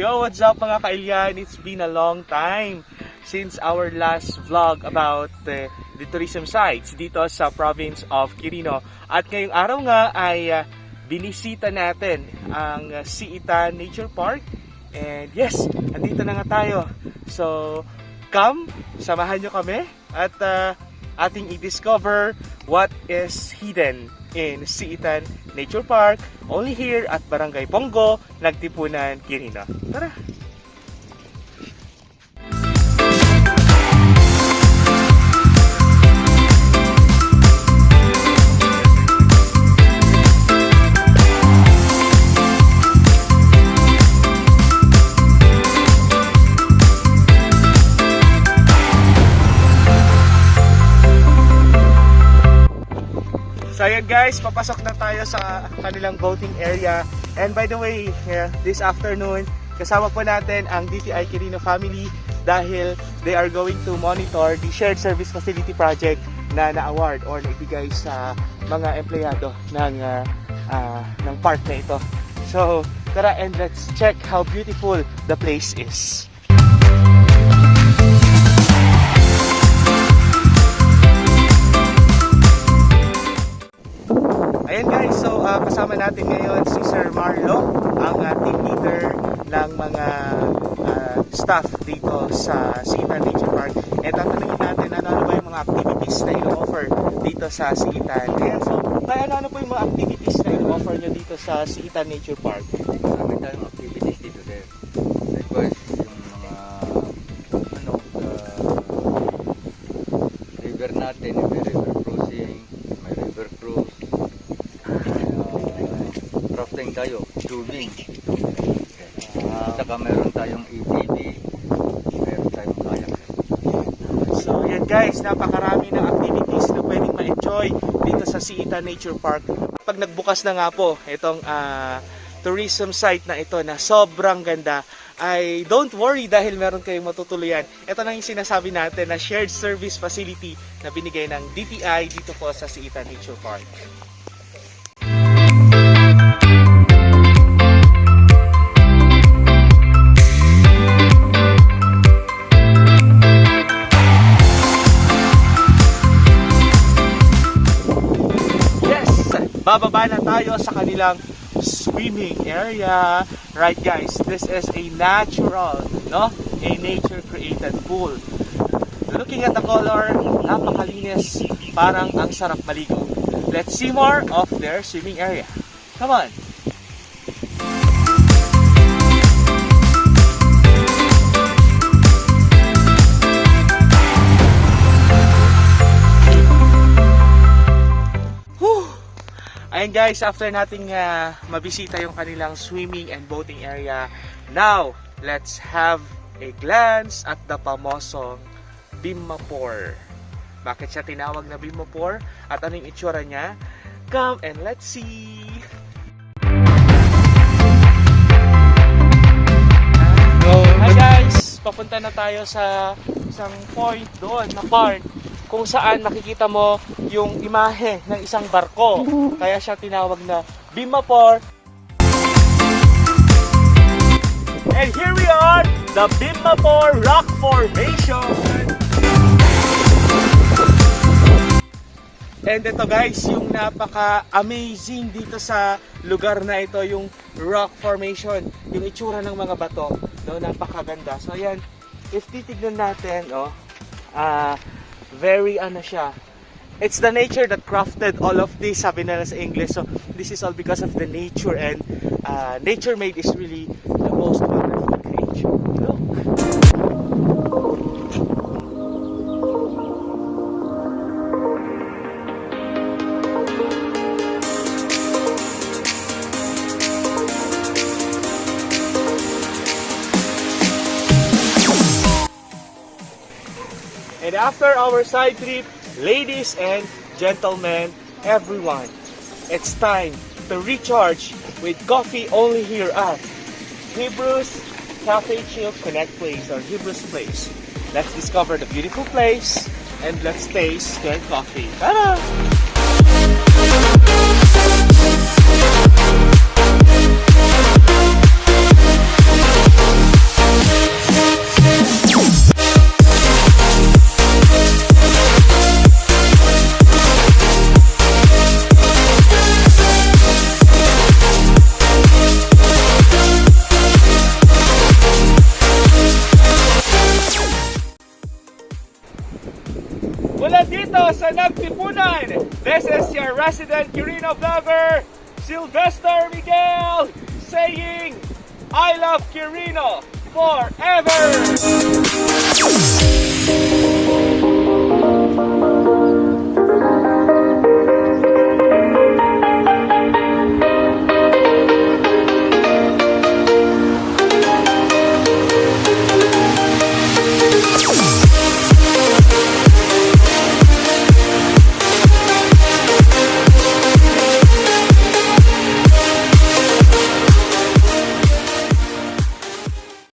Yo, what's up mga kailyan? It's been a long time since our last vlog about the tourism sites dito sa province of Quirino. At ngayong araw nga ay binisita natin ang SIITAN Nature Park. And yes, andito na nga tayo. So, come, samahan nyo kami at ating i-discover what is hidden in SIITAN Nature Park, only here at Barangay Pongo, Nagtipunan, Quirino. Tara! So ayan guys, papasok na tayo sa kanilang boating area. And by the way, this afternoon, kasama po natin ang DTI Quirino family dahil they are going to monitor the shared service facility project na na-award or naibigay sa mga empleyado ng park na ito. So tara and let's check how beautiful the place is. Ayan guys, so kasama natin ngayon si Sir Marlo, ang team leader ng mga staff dito sa SIITAN Nature Park. E tatanungin natin ano ba yung mga activities na i-offer dito sa SIITAN. Ayan, so ano po yung mga activities na i-offer nyo dito sa SIITAN Nature Park? Marami tayong activities dito sir. Likewise, yung mga river natin, may river cruising, may river cruise. Rafting tayo, tubing. Saka meron tayong ATV, meron tayong kayak. So yan guys, napakarami ng activities na pwedeng ma-enjoy dito sa SIITAN Nature Park. Pag nagbukas na nga po itong tourism site na ito na sobrang ganda, ay don't worry dahil meron kayong matutuluyan. Ito na yung sinasabi natin na shared service facility na binigay ng DTI dito po sa SIITAN Nature Park. Bababa na tayo sa kanilang swimming area. Right guys, this is a natural, no? A nature created pool. Looking at the color, napakalinis, parang ang sarap maligo. Let's see more of their swimming area. Come on. And guys, after nating mabisita yung kanilang swimming and boating area, now let's have a glance at the pamosong Bimmapor. Bakit siya tinawag na Bimmapor? At ano yung itsura niya? Come and let's see! Hi guys! Papunta na tayo sa isang point doon na park kung saan makikita mo yung imahe ng isang barko. Kaya siya tinawag na Bimmapor. And here we are, the Bimmapor Rock Formation. And ito guys, yung napaka-amazing dito sa lugar na ito, yung rock formation, yung itsura ng mga bato, no, napakaganda. So ayan, if titignan natin, very siya. It's the nature that crafted all of this, sabi nila sa English. So this is all because of the nature, and nature made is really the most wonderful creation. Look. And after our side trip, ladies and gentlemen, everyone, it's time to recharge with coffee only here at Hebrews Cafe Chill Connect Place or Hebrews Place. Let's discover the beautiful place and let's taste their coffee. Tara! Mula dito sa Nagtipunan, this is your resident Quirino vlogger, Silvester Miguel, saying, I love Quirino forever!